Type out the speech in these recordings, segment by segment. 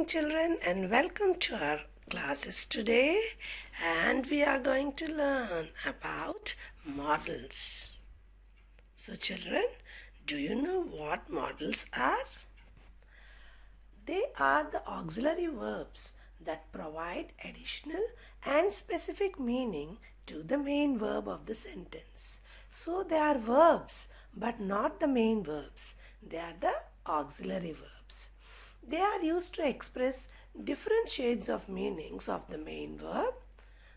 morning, children, and welcome to our classes today. And we are going to learn about modals. So, children, do you know what modals are? They are the auxiliary verbs that provide additional and specific meaning to the main verb of the sentence. So, they are verbs, but not the main verbs. They are the auxiliary verbs. They are used to express different shades of meanings of the main verb,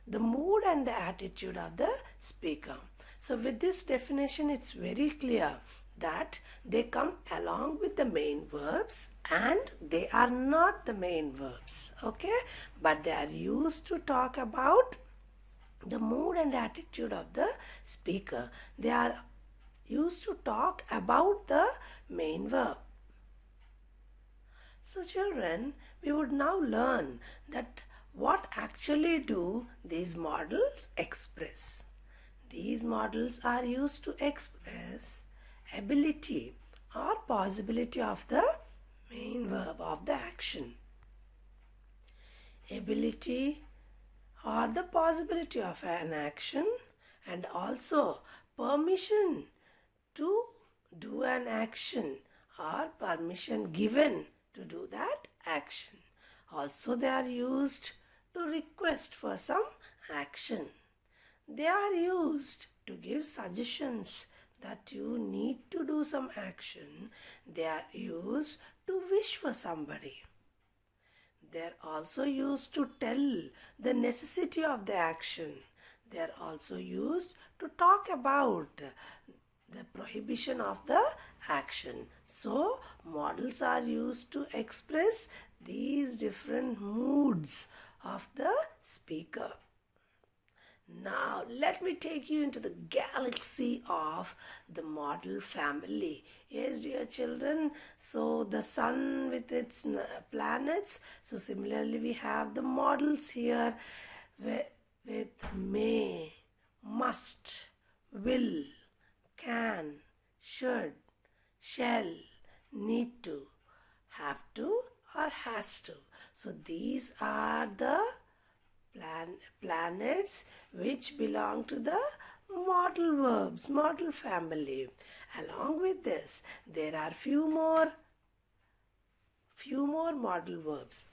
the mood and the attitude of the speaker. So with this definition, it's very clear that they come along with the main verbs and they are not the main verbs, okay? But they are used to talk about the mood and attitude of the speaker. They are used to talk about the main verb. So children, we would now learn that what actually do these modals express. These modals are used to express ability or possibility of the main verb of the action. Ability or the possibility of an action and also permission to do an action or permission given to do that action. Also, they are used to request for some action. They are used to give suggestions that you need to do some action. They are used to wish for somebody. They are also used to tell the necessity of the action. They are also used to talk about the prohibition of the action. So, modals are used to express these different moods of the speaker. Now, let me take you into the galaxy of the modal family. Yes, dear children, so the sun with its planets. So, similarly, we have the modals here with may, must, will, can, should, shall, need to, have to, or has to. So, these are the planets which belong to the modal verbs, modal family. Along with this, there are few more modal verbs.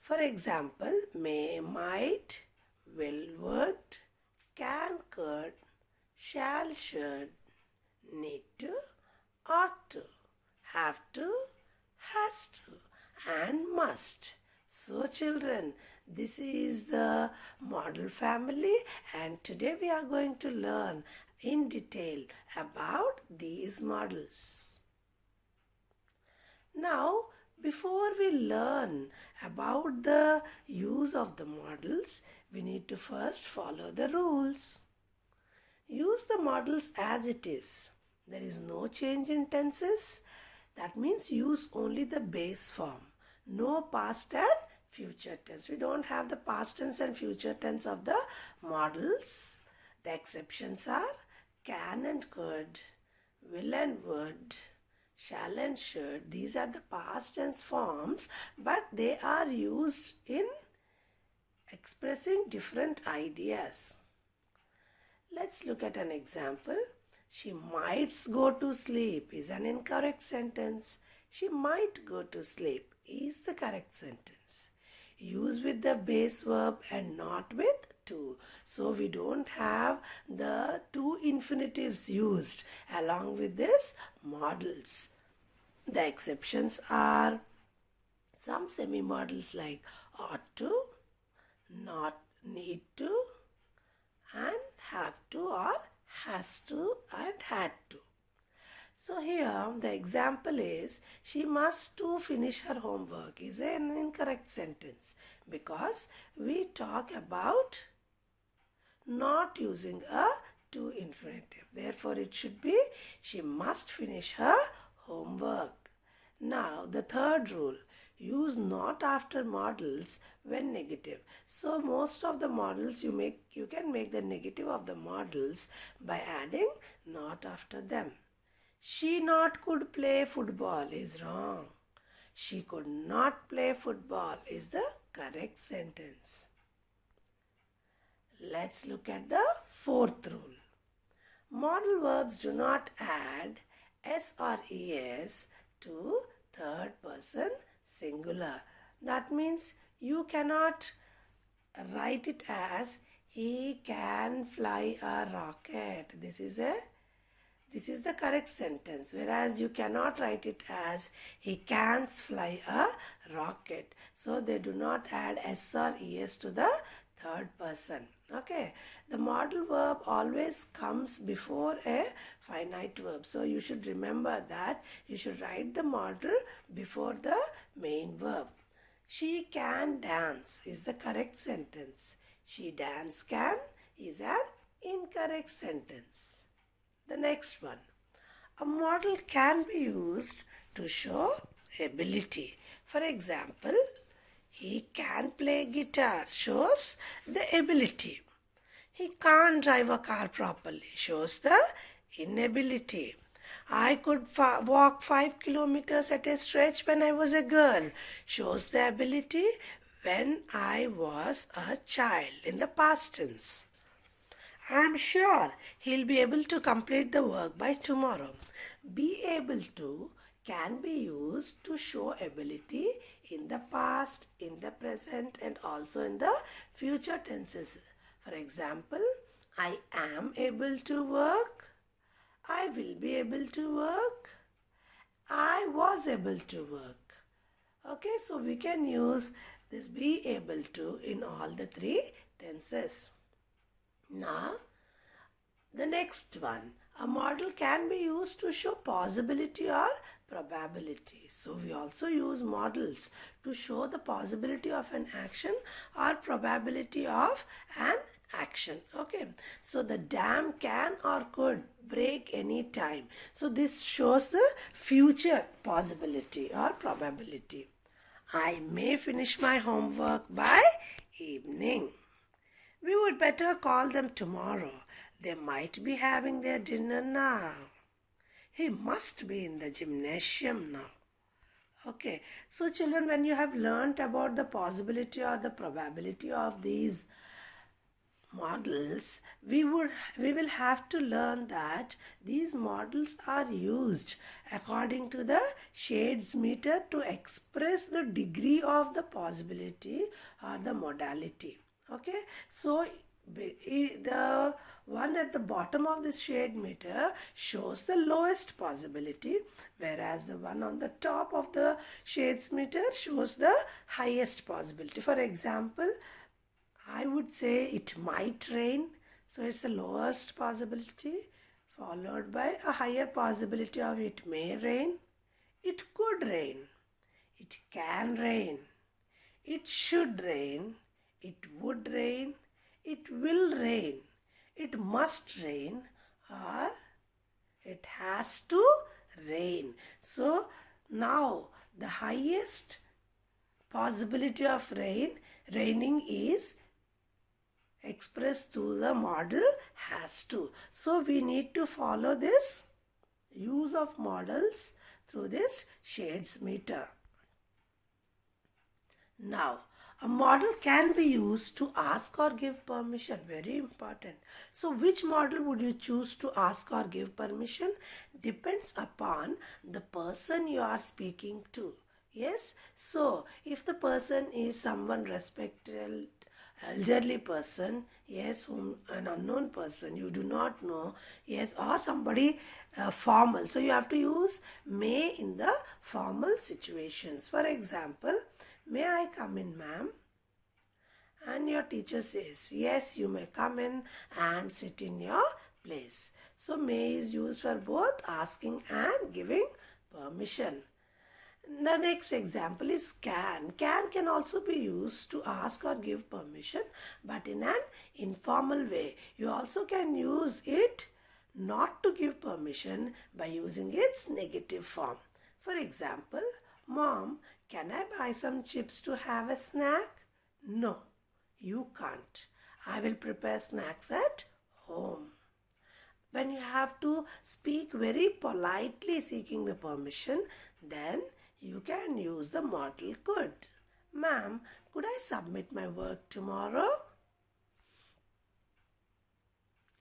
For example, may, might, will, would, can, could, shall, should, need to, ought to, have to, has to, and must. So children, this is the modal family and today we are going to learn in detail about these modals. Now, before we learn about the use of the modals, we need to first follow the rules. Use the modals as it is. There is no change in tenses. That means use only the base form. No past and future tense. We don't have the past tense and future tense of the modals. The exceptions are can and could, will and would, shall and should. These are the past tense forms, but they are used in expressing different ideas. Let's look at an example. She might go to sleep is an incorrect sentence. She might go to sleep is the correct sentence. Use with the base verb and not with to. So we don't have the two infinitives used along with this modals. The exceptions are some semi-modals like ought to, not, need to, and have to or has to and had to. So here the example is she must to finish her homework is an incorrect sentence because we talk about not using a to infinitive. Therefore it should be she must finish her homework. Now the third rule, use not after modals when negative. So most of the modals you can make the negative of the modals by adding not after them. She not could play football is wrong. She could not play football is the correct sentence. Let's look at the fourth rule. Modal verbs do not add s or es to third person singular. That means you cannot write it as he can fly a rocket. This is the correct sentence, whereas you cannot write it as he can fly a rocket. So they do not add s or es to the third person. Okay, the modal verb always comes before a finite verb. So you should remember that you should write the modal before the main verb. She can dance is the correct sentence. She dance can is an incorrect sentence. The next one. A modal can be used to show ability. For example, he can play guitar shows the ability. He can't drive a car properly shows the inability. I could walk 5 kilometers at a stretch when I was a girl shows the ability when I was a child in the past tense. I am sure he'll be able to complete the work by tomorrow. Be able to can be used to show ability in the past, in the present, and also in the future tenses. For example, I am able to work. I will be able to work. I was able to work. Okay, so we can use this be able to in all the three tenses. Now, the next one. A modal can be used to show possibility or probability. So we also use modals to show the possibility of an action or probability of an action. Okay, so the dam can or could break any time. So this shows the future possibility or probability. I may finish my homework by evening. We would better call them tomorrow. They might be having their dinner now. He must be in the gymnasium now. Okay, so children, when you have learnt about the possibility or the probability of these modals, we will have to learn that these modals are used according to the shades meter to express the degree of the possibility or the modality. Okay, so the one at the bottom of this shade meter shows the lowest possibility, whereas the one on the top of the shades meter shows the highest possibility. For example, I would say it might rain, so it's the lowest possibility, followed by a higher possibility of it may rain, it could rain, it can rain, it should rain, it would rain, it will rain, it must rain, or it has to rain. So now the highest possibility of raining is expressed through the modal has to. So we need to follow this use of modals through this shades meter. Now, a modal can be used to ask or give permission. Very important. So which modal would you choose to ask or give permission? Depends upon the person you are speaking to. Yes. So if the person is someone respected, elderly person, yes, whom an unknown person you do not know, yes, or somebody formal, so you have to use may in the formal situations. For example, may I come in, ma'am? And your teacher says, yes, you may come in and sit in your place. So may is used for both asking and giving permission. The next example is can. Can also be used to ask or give permission, but in an informal way. You also can use it not to give permission by using its negative form. For example, Mom, can I buy some chips to have a snack? No, you can't. I will prepare snacks at home. When you have to speak very politely seeking the permission, then you can use the modal could. Ma'am, could I submit my work tomorrow?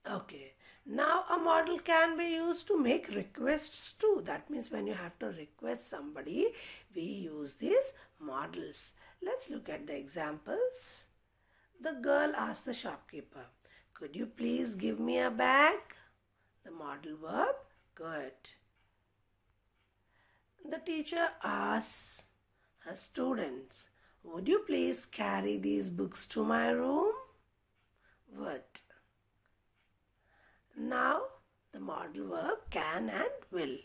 Okay. Now a model can be used to make requests too. That means when you have to request somebody, we use these models. Let's look at the examples. The girl asked the shopkeeper, could you please give me a bag? The modal verb, could. The teacher asks her students, would you please carry these books to my room? Would. Now, the modal verb can and will.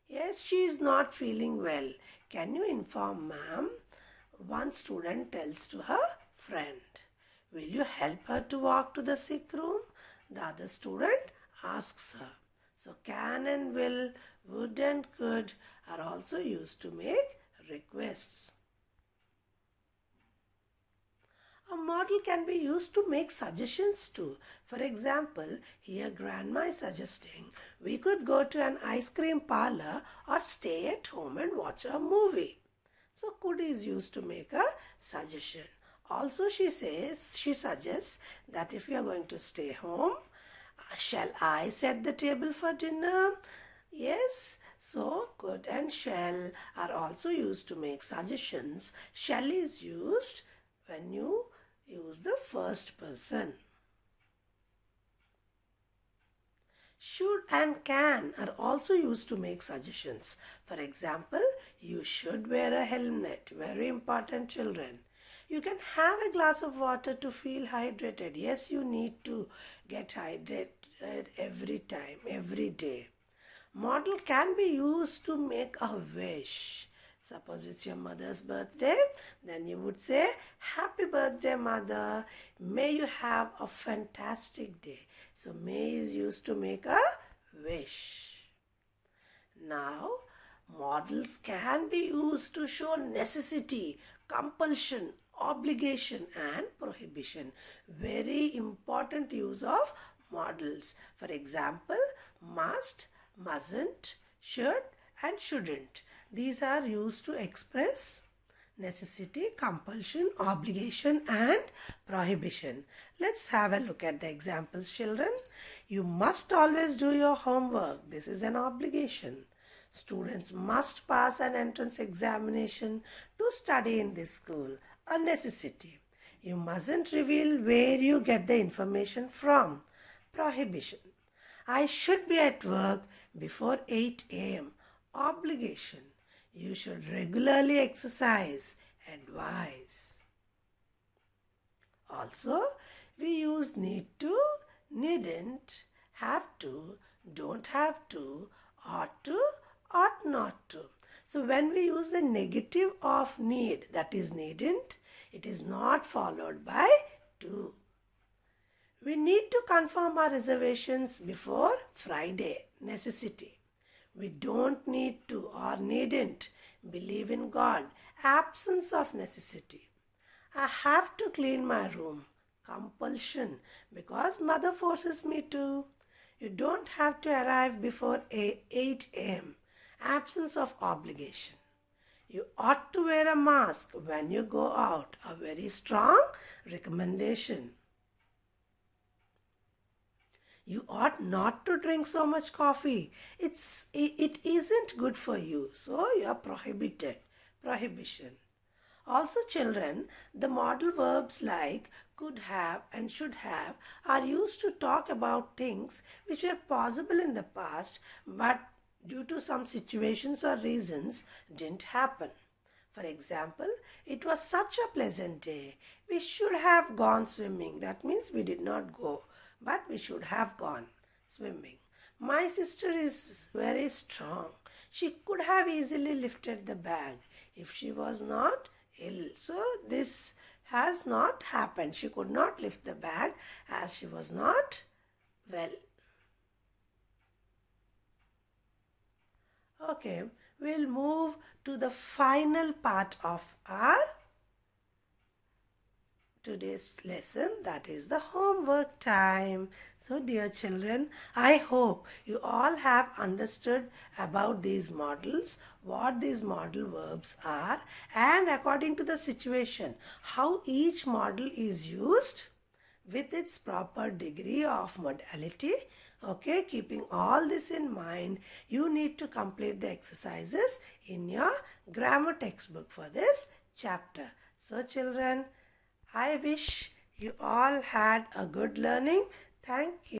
Yes, she is not feeling well. Can you inform ma'am? One student tells to her friend. Will you help her to walk to the sick room? The other student asks her. So, can and will, would and could are also used to make requests. A model can be used to make suggestions too. For example, here grandma is suggesting we could go to an ice cream parlor or stay at home and watch a movie. So could is used to make a suggestion. Also she suggests that if we are going to stay home, shall I set the table for dinner? Yes. So could and shall are also used to make suggestions. Shall is used when you use the first person. Should and can are also used to make suggestions. For example, you should wear a helmet. Very important, children. You can have a glass of water to feel hydrated. Yes, you need to get hydrated every time, every day. Model can be used to make a wish. Suppose it's your mother's birthday, then you would say, happy birthday mother, may you have a fantastic day. So may is used to make a wish. Now, models can be used to show necessity, compulsion, obligation and prohibition. Very important use of models. For example, must, mustn't, should and shouldn't. These are used to express necessity, compulsion, obligation and prohibition. Let's have a look at the examples, children. You must always do your homework. This is an obligation. Students must pass an entrance examination to study in this school. A necessity. You mustn't reveal where you get the information from. Prohibition. I should be at work before 8 a.m. Obligation. You should regularly exercise. Advice. Also, we use need to, needn't, have to, don't have to, ought to, ought not to. So when we use the negative of need, that is needn't, it is not followed by to. We need to confirm our reservations before Friday. Necessity. We don't need to or needn't believe in God. Absence of necessity. I have to clean my room. Compulsion. Because mother forces me to. You don't have to arrive before 8 a.m. Absence of obligation. You ought to wear a mask when you go out. A very strong recommendation. You ought not to drink so much coffee. It isn't good for you. So you are prohibited. Prohibition. Also, children, the modal verbs like could have and should have are used to talk about things which were possible in the past but due to some situations or reasons didn't happen. For example, it was such a pleasant day. We should have gone swimming. That means we did not go, but we should have gone swimming. My sister is very strong. She could have easily lifted the bag if she was not ill. So this has not happened. She could not lift the bag as she was not well. Okay, we'll move to the final part of our today's lesson, that is the homework time. So dear children, I hope you all have understood about these models, what these modal verbs are, and according to the situation, how each model is used with its proper degree of modality. Okay, keeping all this in mind, you need to complete the exercises in your grammar textbook for this chapter. So children, I wish you all had a good learning. Thank you.